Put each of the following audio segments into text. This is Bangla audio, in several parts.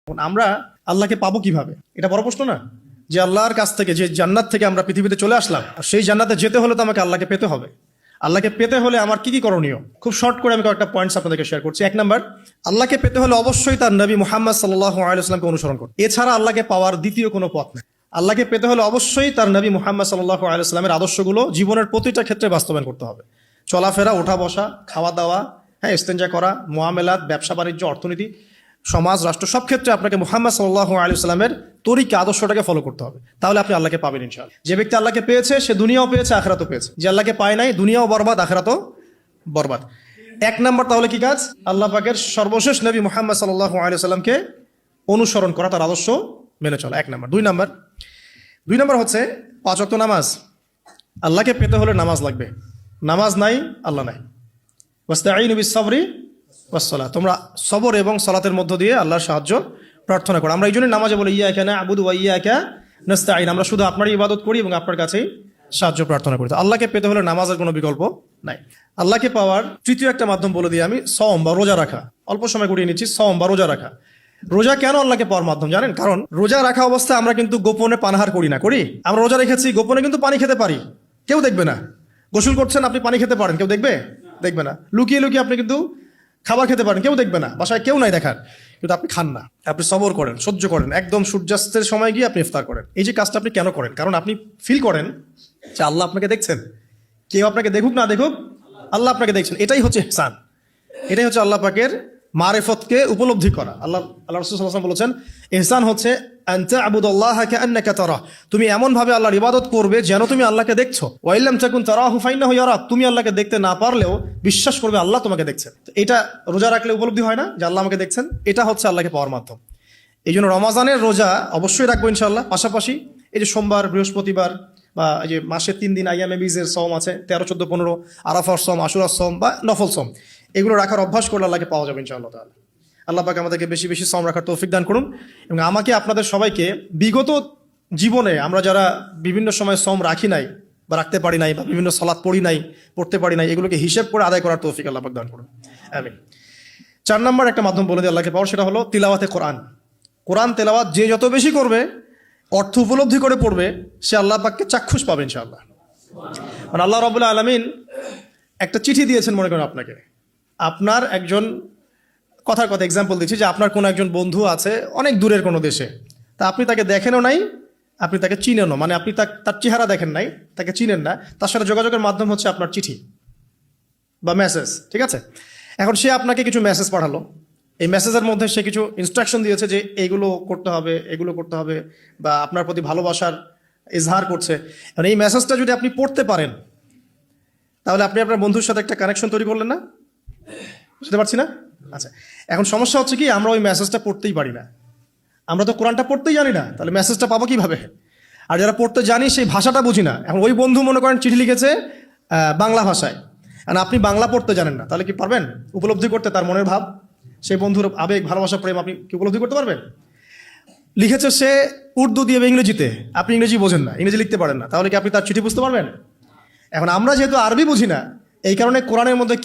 আমরা আল্লাহকে পাবো কিভাবে, এটা বড় প্রশ্ন না? যে আল্লাহর কাছ থেকে, যে জান্নাত থেকে আমরা পৃথিবীতে চলে আসলাম, সেই জান্নাতে যেতে হলে তো আমাকে আল্লাহকে পেতে হবে। আল্লাহকে পেতে হলে আমার কি কি করণীয়, খুব শর্ট করে আমি কয়েকটা পয়েন্টস আপনাদেরকে শেয়ার করছি। 1 নাম্বার, আল্লাহকে পেতে হলে অবশ্যই তার নবী মুহাম্মদ সাল্লাল্লাহু আলাইহি ওয়াসাল্লামকে অনুসরণ করতে। এছাড়া আল্লাহকে পাওয়ার দ্বিতীয় কোনো পথ নেই। আল্লাহকে পেতে হলে অবশ্যই তার নবী মুহাম্মদ সাল্লাল্লাহু আলাইহি ওয়াসাল্লামের আদর্শগুলো জীবনের প্রতিটা ক্ষেত্রে বাস্তবায়ন করতে হবে। চলাফেরা, ওঠা বসা, খাওয়া দাওয়া, ইস্তেঞ্জা করা, মুআমালাত, ব্যবসা বাণিজ্য, অর্থনীতি, সমাজ, রাষ্ট্র, সব ক্ষেত্রে আপনাকে মুহাম্মদ সাল্লাল্লাহু আলাইহি ওয়াসাল্লামের তরিকা, আদর্শটাকে ফলো করতে হবে। তাহলে আপনি আল্লাহকে পাবেন ইনশাআল্লাহ। যে ব্যক্তি আল্লাহকে পেয়েছে সে দুনিয়াও পেয়েছে, আখিরাতও পেয়েছে। যে আল্লাহকে পায় নাই, দুনিয়াও বরবাদ, আখিরাতও বরবাদ। 1 নাম্বার তাহলে কি কাজ? আল্লাহ পাকের সর্বশেষ নবী মুহাম্মদ সাল্লাল্লাহু আলাইহি ওয়াসাল্লামকে অনুসরণ করা, তার আদর্শ মেনে চলা। 1 নাম্বার। 2 নাম্বার হচ্ছে 5 ওয়াক্ত নামাজ। আল্লাহকে পেতে হলে নামাজ লাগবে। নামাজ নাই, আল্লাহ নাই। ওয়াস্তাঈনু বিস-সাবরি ওয়াস-সালাহ, তোমরা সবর এবং সালাতের মধ্য দিয়ে আল্লাহর সাহায্য প্রার্থনা করো। আমরা এই জন্য নামাজে বলি ইয়াকা না'বুদু ওয়া ইয়াকা নাস্তাঈন, আমরা শুধু আপনারই ইবাদত করি এবং আপনার কাছেই সাহায্য প্রার্থনা করি। তো আল্লাহকে পেতে হলে নামাজের কোনো বিকল্প নাই। আল্লাহকে পাওয়ার তৃতীয় একটা মাধ্যম বলে দিই আমি, সওম বা রোজা রাখা। অল্প সময় গুটিয়ে নিচ্ছি, সওম বা রোজা রাখা। রোজা কেন আল্লাহকে পাওয়ার মাধ্যম জানেন? কারণ রোজা রাখা অবস্থায় আমরা কিন্তু গোপনে পানাহার করি না, করি? আমরা রোজা রেখেছি, গোপনে কিন্তু পানি খেতে পারি, কেউ দেখবে না। গোসল করছেন, আপনি পানি খেতে পারেন, কেউ দেখবে? দেখবে না। লুকিয়ে লুকিয়ে আপনি কিন্তু খাবার খেতে পারেন, কেউ দেখবে না, বাসায় কেউ নাই দেখার, কিন্তু আপনি খান না। আপনি সবর করেন, সহ্য করেন, একদম সূর্যাস্তের সময় গিয়ে আপনি ইফতার করেন। এই যে কাজটা আপনি কেন করেন? কারণ আপনি ফিল করেন যে আল্লাহ আপনাকে দেখছেন। কেউ আপনাকে দেখুক না দেখুক, আল্লাহ আপনাকে দেখছেন। এটাই হচ্ছে ইহসান, এটাই হচ্ছে আল্লাহ পাকের মারিফতকে উপলব্ধি করা। আল্লাহ রাসূল সাল্লাল্লাহু আলাইহি ওয়াসাল্লাম বলেছেন, ইহসান হচ্ছে আন তা'বুদাল্লাহা কাআন্নাকা তারাহ, তুমি এমন ভাবে আল্লাহর ইবাদত করবে যেন তুমি আল্লাহকে দেখছো। ওয়া ইল্লাম তাকুন তারাহু ফাইন্নাহু ইয়ারাক, তুমি আল্লাহকে দেখতে না পারলেও বিশ্বাস করবে আল্লাহ তোমাকে দেখছেন। তো এটা রোজা রাখলে উপলব্ধি হয় না যে আল্লাহ আমাকে দেখছেন? এটা হচ্ছে আল্লাহকে পাওয়ার মাধ্যম। এই জন্য রমাজানের রোজা অবশ্যই রাখবো ইনশাআল্লাহ। পাশাপাশি এই যে সোমবার, বৃহস্পতিবার বা এই যে মাসের 3 দিন আইয়ামে বীজের সওম আছে, 13, 14, 15, আরাফার সওম, আশুরার সওম বা নফল সওম, এগুলো রাখার অভ্যাস করলে আল্লাহকে পাওয়া যাবে ইনশাআল্লাহ তাআলা। আল্লাহ পাক আমাদেরকে বেশি বেশি সওম রাখার তৌফিক দান করুন। এবং আমাকে, আপনাদের সবাইকে বিগত জীবনে আমরা যারা বিভিন্ন সময় সওম রাখি নাই বা রাখতে পারি নাই, বা বিভিন্ন সালাত পড়ি নাই, পড়তে পারি নাই, এগুলোকে হিসেব করে আদায় করার তৌফিক আল্লাহ পাক দান করুন, আমিন। 4 নম্বর একটা মাধ্যম বলে দিই আল্লাহকে পাওয়ার, সেটা হলো তিলাওয়াতে কোরআন। কোরআন তেলাওয়াত যে যত বেশি করবে, অর্থ উপলব্ধি করে পড়বে, সে আল্লাহ পাককে চাক্ষুষ পাবে ইনশাআল্লাহ। মানে আল্লাহ রাব্বুল আলামিন একটা চিঠি দিয়েছেন, মনে করেন আপনাকে, আপনার একজন, কথার কথা এক্সাম্পল দিচ্ছি, যে আপনার কোনো একজন বন্ধু আছে অনেক দূরের কোনো দেশে, তা আপনি তাকে দেখেনও নাই, আপনি তাকে চিনেনও, মানে আপনি তার চেহারা দেখেন নাই, তাকে চিনেন না, তার সাথে যোগাযোগের মাধ্যম হচ্ছে আপনার চিঠি বা মেসেজ, ঠিক আছে? এখন সে আপনাকে কিছু মেসেজ পাঠালো, এই মেসেজের মধ্যে সে কিছু ইনস্ট্রাকশন দিয়েছে যে এইগুলো করতে হবে, এগুলো করতে হবে, বা আপনার প্রতি ভালোবাসার ইজহার করছে। এখন এই মেসেজটা যদি আপনি পড়তে পারেন, তাহলে আপনি আপনার বন্ধুর সাথে একটা কানেকশন তৈরি করলেন না? বুঝতে পারছি না? আচ্ছা, এখন সমস্যা হচ্ছে কি, আমরা ওই মেসেজটা পড়তেই পারি না। আমরা তো কোরআনটা পড়তেই জানি না, তাহলে মেসেজটা পাবো কিভাবে? আর যারা পড়তে জানি সেই ভাষাটা বুঝি না। এখন ওই বন্ধু মনে করেন চিঠি লিখেছে বাংলা ভাষায়, আর আপনি বাংলা পড়তে জানেন না, তাহলে কি পারবেন উপলব্ধি করতে তার মনের ভাব, সেই বন্ধুর আবেগ, ভালোবাসা, প্রেম আপনি কি উপলব্ধি করতে পারবেন? লিখেছে সে উর্দু দিয়ে বা ইংরেজিতে, আপনি ইংরেজি বোঝেন না, ইংরেজি লিখতে পারেন না, তাহলে কি আপনি তার চিঠি বুঝতে পারবেন? এখন আমরা যেহেতু আরবি বুঝি না, এই কারণে কোরআনের মধ্যে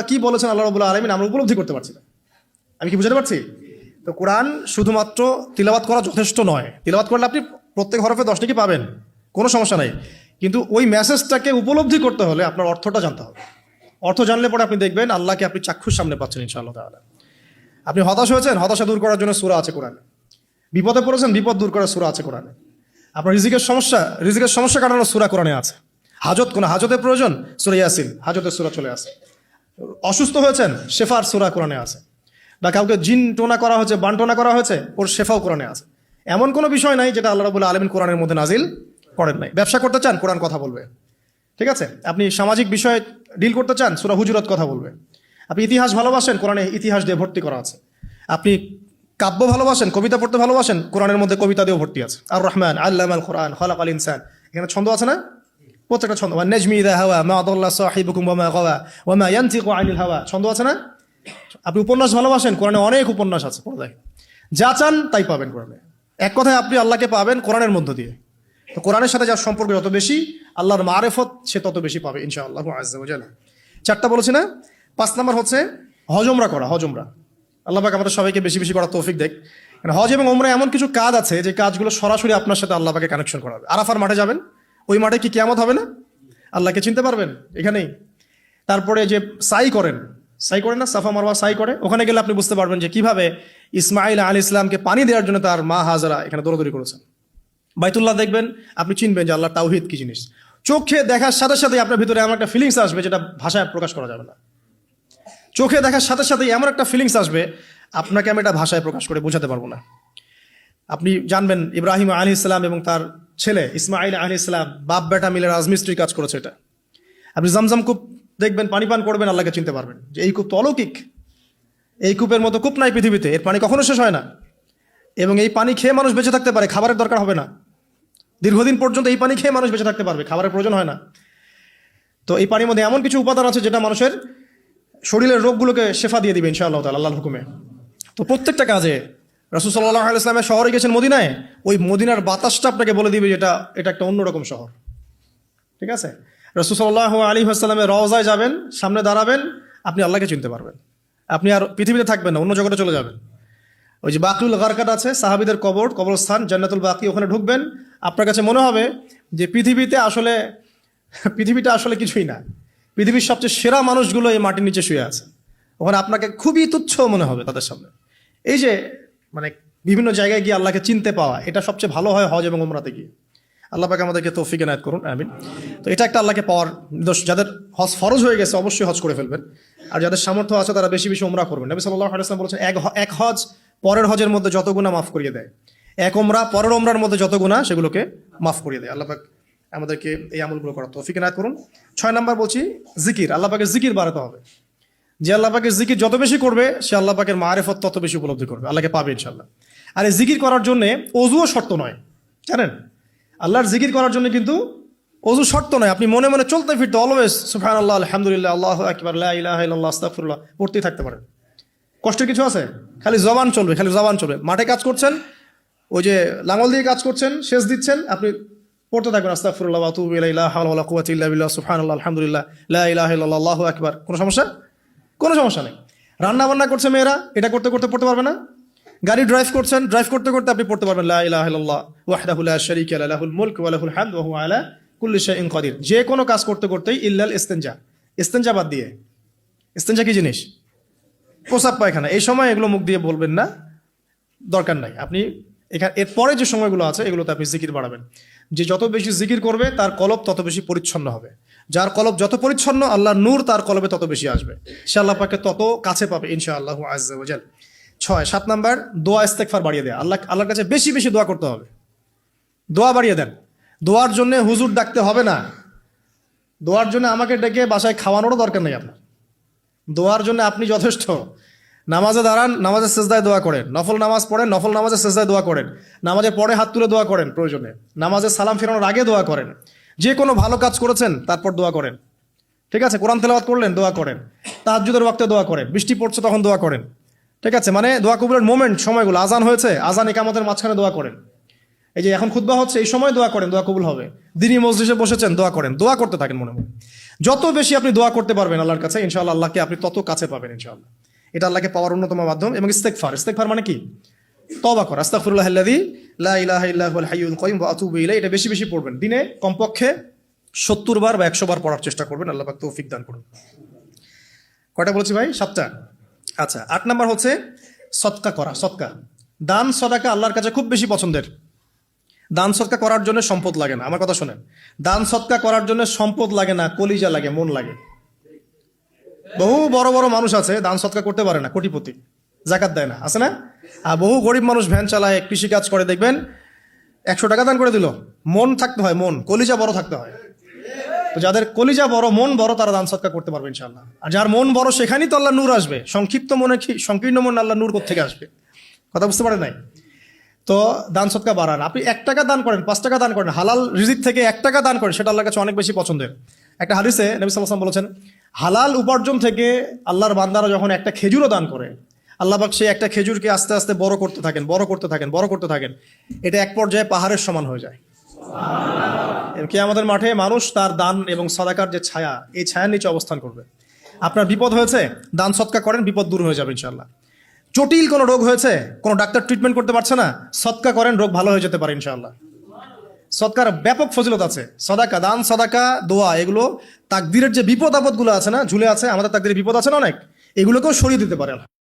কি বলেছেন আল্লাহ রাব্বুল আলামিন আমরা উপলব্ধি করতে পারছি না। আমি কি বুঝতে পারছি? তো কোরআন শুধুমাত্র তিলাওয়াত করা যথেষ্ট নয়। তিলাওয়াত করলে আপনি প্রত্যেক হরফে 10 নেকি পাবেন, কোনো সমস্যা নাই, কিন্তু ওই মেসেজটাকে উপলব্ধি করতে হলে আপনার অর্থটা জানতে হবে। অর্থ জানলে পরে আপনি দেখবেন আল্লাহকে আপনি চাক্ষুষ সামনে পাচ্ছেন ইনশাআল্লাহ তাআলা। আপনি হতাশ হয়েছেন, হতাশা দূর করার জন্য সূরা আছে কোরআনে। বিপদে পড়েছেন, বিপদ দূর করার সূরা আছে কোরআনে। আপনার রিজিকের সমস্যা কাটানোর সূরা কোরআনে আছে। কোনো হাজতের প্রয়োজন, সূরা ইয়াসিন, হাজতের সূরা চলে আসে। অসুস্থ হয়েছেন, শেফার সূরা কোরআনে আছে। বা কাউকে জিন টোনা করা হয়েছে, বানটোনা করা হয়েছে, ওর শেফাও কোরআনে আছে। এমন কোনো বিষয় নাই যেটা আল্লাহ রাব্বুল আলামিন কোরআনের মধ্যে নাজিল করেন নাই। ব্যবসা করতে চান, কোরআন কথা বলবে, ঠিক আছে? আপনি সামাজিক বিষয়ে ডিল করতে চান, সূরা হুজুরাত কথা বলবে। আপনি ইতিহাস ভালোবাসেন, কোরআনে ইতিহাস দিয়ে ভর্তি করা আছে। আপনি কাব্য ভালোবাসেন, কবিতা পড়তে ভালোবাসেন, কোরআনের মধ্যে কবিতা দিয়েও ভর্তি আছে। আর রহমান আল্লামাল কোরআন খালাকাল ইনসান, এখানে ছন্দ আছে না? প্রত্যেকটা ছন্দ, ওয়ান নাজমি ইযা হাওয়া মা দাল্লা সাহিবুকুম ওয়া মা গাওয়া ওয়া মা ইয়ানতিকু আনিল হাওয়া, ছন্দ আছে না? আপনি উপন্যাস ভালোবাসেন, কোরআনে অনেক উপন্যাস আছে, পড়ে দেখেন, যা চান তাই পাবেন কোরআনে। এক কথায় আপনি আল্লাহকে পাবেন কোরআনের মধ্য দিয়ে। তো কোরআনের সাথে যার সম্পর্ক যত বেশি, আল্লাহর মারিফত সে তত বেশি পাবে ইনশাআল্লাহ আযজা ওয়া জাল্লা। 4টা বলেছি না? 5 নম্বর হচ্ছে হজমরা করা। হজমরা আল্লাহ পাক আমাদের সবাইকে বেশি বেশি করার তৌফিক দেখ। মানে হজ এবং ওমরা এমন কিছু কাজ আছে যে কাজগুলো সরাসরি আপনার সাথে আল্লাহ পাকে কানেকশন করাবে। আরাফার মাঠে যাবেন, ওই মাঠে কি কিয়ামত হবে না? আল্লাহকে চিনতে পারবেন এখানেই। তারপরে যে সাই করেন না, সাফা মারওয়া সাই করে, ওখানে গেলে আপনি বুঝতে পারবেন যে কিভাবে ইসমাইল আলাইহিস সালামকে পানি দেওয়ার জন্য তার মা হাজারা এখানে দৌড়দৌড়ি করেছেন। বাইতুল্লাহ দেখবেন, আপনি চিনবেন যে আল্লাহর তাওহীদ কি জিনিস। চোখে দেখার সাথে সাথে আপনার ভিতরে এমন একটা ফিলিংস আসবে যেটা ভাষায় প্রকাশ করা যাবে না। চোখে দেখার সাথে সাথে এমন একটা ফিলিংস আসবে, আপনাকে আমি এটা ভাষায় প্রকাশ করে বোঝাতে পারবো না। আপনি জানবেন ইব্রাহিম আলাইহিস সালাম এবং তার ছেলে ইসমাইল আলাইহিস সালাম বাপ বেটা মিলে রাজমিস্ত্রি কাজ করেছে। এটা আপনি জামজাম কূপ দেখবেন, পানি পান করবেন, আল্লাহকে চিনতে পারবেন যে এই কূপ তো অলৌকিক, এই কূপের মতো কূপ নাই পৃথিবীতে, এর পানি কখনো শেষ হয় না, এবং এই পানি খেয়ে মানুষ বেঁচে থাকতে পারে, খাবারের দরকার হবে না, দীর্ঘদিন পর্যন্ত এই পানি খেয়ে মানুষ বেঁচে থাকতে পারবে, খাবারের প্রয়োজন হয় না। তো এই পানির মধ্যে এমন কিছু উপাদান আছে যেটা মানুষের শরীরের রোগগুলোকে শেফা দিয়ে দিবে ইনশাআল্লাহ তাআলা আল্লাহর হুকুমে। তো প্রত্যেকটা কাজে রাসূল সাল্লাল্লাহু আলাইহি ওয়াসাল্লামের শহরে গেছেন মদিনায়, ওই মদিনার বাতাসটা আপনাকে বলে দিবে যে এটা একটা অন্যরকম শহর। ঠিক আছে, রাসূল সাল্লাল্লাহু আলাইহি ওয়াসাল্লামের রওজায় যাবেন, সামনে দাঁড়াবেন, আপনি আল্লাহকে চিনতে পারবেন। আপনি আর পৃথিবীতে থাকবেন না, অন্য জগতে চলে যাবেন। ওই যে বাকিউল গারকাত আছে, সাহাবীদের কবরস্থান জান্নাতুল বাকি, ওখানে ঢুকবেন, আপনার কাছে মনে হবে যে পৃথিবীটা আসলে কিছুই না, পৃথিবীর সবচেয়ে সেরা মানুষগুলো এই মাটির নিচে শুয়ে আছে। ওখানে আপনাকে খুবই তুচ্ছ মনে হবে তাদের সামনে। এই যে মানে বিভিন্ন জায়গায় গিয়ে আল্লাহকে চিনতে পাওয়া, এটা সবচেয়ে ভালো হয় হজ এবং উমরাতে গিয়ে। আল্লাহ পাক আমাদেরকে তৌফিক এনায়েত করুন, আমিন। তো এটা একটা আল্লাহকে পাওয়ার নিদর্শন। যাদের হজ ফরজ হয়ে গেছে অবশ্যই হজ করে ফেলবেন, আর যাদের সামর্থ্য আছে তারা বেশি বেশি উমরা করবেন। নবী সাল্লাল্লাহু আলাইহি ওয়াসাল্লাম বলেছেন, এক হজ পরের হজের মধ্যে যত গুনাহ মাফ করিয়ে দেয়, এক উমরা পরের উমরার মধ্যে যত গুনাহ সেগুলোকে মাফ করিয়ে দেয়। আল্লাহ পাক আমাদেরকে এই আমলগুলো করার তৌফিক এনায়েত করুন। 6 নাম্বার বলছি জিকির। আল্লাহ পাকের জিকির বাড়াতে হবে। যে আল্লাহ পাকের জিকির যত বেশি করবে, সে আল্লাহ পাকের মারিফত তত বেশি উপলব্ধি করবে, আল্লাহকে পাবে ইনশাআল্লাহ। আর এই জিকির করার জন্য ওযুও শর্ত নয়, জানেন? আল্লাহর জিকির করার জন্য কিন্তু ওযু শর্ত নয়। আপনি মনে মনে চলতে ফিরতে অলওয়েজ সুবহানাল্লাহ, আলহামদুলিল্লাহ, আল্লাহু আকবার, লা ইলাহা ইল্লাল্লাহ, আস্তাগফিরুল্লাহ পড়তেই থাকতে পারেন। কষ্টের কিছু আছে? খালি জবান চলবে, খালি জবান চলবে। মাঠে কাজ করছেন, ওই যে লাঙল দিয়ে কাজ করছেন, সেচ দিচ্ছেন, আপনি পড়তে থাকবেন আস্তাগফিরুল্লাহ ওয়া আতুবু ইলাইহি, লা হাওলা ওয়ালা কুওয়াতা ইল্লা বিল্লাহ, সুবহানাল্লাহ, আলহামদুলিল্লাহ, লা ইলাহা ইল্লাল্লাহ, আল্লাহু আকবার। কোনো সমস্যা? কোনো সমস্যা নেই। রান্না বান্না করছে মেয়েরা, এটা করতে করতে পড়তে পারবে না? গাড়ি ড্রাইভ করছেন, ড্রাইভ করতে করতে আপনি পড়তে পারবেন লা ইলাহা ইল্লাল্লাহ ওয়াহদাহু লা শারীকা লাহু, লাহুল মুলকু ওয়া লাহুল হামদু ওয়া হুয়া আলা কুল্লি শাইইন কাদির। যে কোনো কাজ করতে করতেই ইল্লাল ইস্তিনজা, ইস্তিনজা বাদ দিয়ে। ইস্তিনজা কি জিনিস? প্রসাব পায়খানা। এই সময় এগুলো মুখ দিয়ে বলবেন না, দরকার নাই। আপনি এখানে এরপরে যে সময়গুলো আছে এগুলোতে আপনি জিকির বাড়াবেন। যে যত বেশি জিকির করবে তার কলব তত বেশি পরিচ্ছন্ন হবে। যার কলব যত পরিচ্ছন্ন, আল্লাহর নূর তার কলবে তত বেশি আসবে, সে আল্লাহ পাকে তত কাছে পাবে ইনশাআল্লাহু আযজা ওয়া জাল। 7 নাম্বার দোয়া ইস্তেগফার বাড়িয়ে দেয়া। আল্লাহর কাছে বেশি বেশি দোয়া করতে হবে। দোয়া বাড়িয়ে দেন। দোয়ার জন্য হুজুর ডাকতে হবে না, দোয়ার জন্য আমাকে ডেকে বাসায় খাওয়ানোরও দরকার নেই আপনার। দোয়ার জন্য আপনি যথেষ্ট। নামাজে দাঁড়ান, নামাজের সেজদায় দোয়া করেন, নফল নামাজ পড়েন, নফল নামাজের সেজদায় দোয়া করেন, নামাজের পরে হাত তুলে দোয়া করেন, প্রয়োজনে নামাজের সালাম ফেরানোর আগে দোয়া করেন, যে কোনো ভালো কাজ করেছেন তারপর দোয়া করেন। ঠিক আছে, কোরআন তেলাওয়াত করলেন দোয়া করেন, তাহাজ্জুদের ওয়াক্তে দোয়া করেন, বৃষ্টি পড়ছে তখন দোয়া করেন। ঠিক আছে, মানে দোয়া কবুলের মোমেন্ট, সময়গুলো, আজান হয়েছে, আজান ইকামতের মাঝখানে দোয়া করেন। এই যে এখন খুতবা হচ্ছে, এই সময় দোয়া করেন, দোয়া কবুল হবে। দিনী মজলিসে বসেছেন, দোয়া করেন, দোয়া করতে থাকেন মনে মনে। যত বেশি আপনি দোয়া করতে পারবেন আল্লাহর কাছে, ইনশাআল্লাহ আল্লাহকে আপনি তত কাছে পাবেন ইনশাআল্লাহ। এটা আল্লাহকে পাওয়ার অন্যতম মাধ্যম। এবং ইস্তেগফার মানে কি? তওবা করা। আস্তাগফিরুল্লাহাল্লাযী লা ইলাহা ইল্লা হুয়াল হাইয়ুল কাইয়ুম ওয়া আতুবু ইলাইহি। এটা বেশি বেশি পড়বেন, দিনে কমপক্ষে 70 বার বা 100 বার পড়ার চেষ্টা করবেন। আল্লাহ পাক তৌফিক দান করুন। কয়টা বলেছি ভাই? 7টা। আচ্ছা, 8 নাম্বার হচ্ছে সদকা করা। সদকা, দান সদাকা আল্লাহর কাছে খুব বেশি পছন্দের। দান সদকা করার জন্য সম্পদ লাগে না, আমার কথা শোনেন। দান সদকা করার জন্য সম্পদ লাগে না, কলিজা লাগে, মন লাগে। বহু বড় বড় মানুষ আছে দান সদকা করতে পারে না, কোটিপতি, যাকাত দেয় না, আছে না? আর বহু গরিব মানুষ ভ্যান চালায়, কৃষিকাজ করে, দেখবেন 100 টাকা দান করে দিল। মন থাকতে হয়, মন, কলিজা বড় থাকতে হয়। তো যাদের কলিজা বড়, মন বড়, তারা দান সদকা করতে পারবে ইনশাআল্লাহ। আর যার মন বড়, সেখানেই তো আল্লাহ নূর আসবে। সংক্ষিপ্ত মনে, সংকীর্ণ মন, আল্লাহ নূর কোত্থেকে আসবে? কথা বুঝতে পারেন নাই? তো দান সদকা বাড়ান। আপনি 1 টাকা দান করেন, 5 টাকা দান করেন, হালাল রিজিক থেকে 1 টাকা দান করেন, সেটা আল্লাহর কাছে অনেক বেশি পছন্দের। একটা হাদিসে নবী সাল্লাল্লাহু আলাইহি ওয়াসাল্লাম বলেছেন, হালাল উপার্জন থেকে আল্লাহর বান্দারা যখন একটা খেজুরও দান করে, আল্লাহ পাক সেই একটা খেজুরকে আস্তে আস্তে বড় করতে থাকেন, বড় করতে থাকেন, বড় করতে থাকেন। এটা এক পর্যায়ে পাহাড়ের সমান হয়ে যায়। কিয়ামতের মাঠে মানুষ তার দান এবং সাদাকার যে ছায়া, এই ছায়ার নিচে অবস্থান করবে। আপনার বিপদ হয়েছে, দান সদকা করেন, বিপদ দূর হয়ে যাবে ইনশাআল্লাহ। জটিল কোনো রোগ হয়েছে, কোনো ডাক্তার ট্রিটমেন্ট করতে পারছে না, সদকা করেন, রোগ ভালো হয়ে যেতে পারে ইনশাআল্লাহ। সদকার ব্যাপক ফজিলত আছে। সদাকা, দান, সদাকা, দোয়া, এগুলো তাকদিরের যে বিপদ আপদগুলো আছে না, ঝুলে আছে, আমাদের তাকদিরের বিপদ আছে না অনেক, এগুলোকেও সরিয়ে দিতে পারে।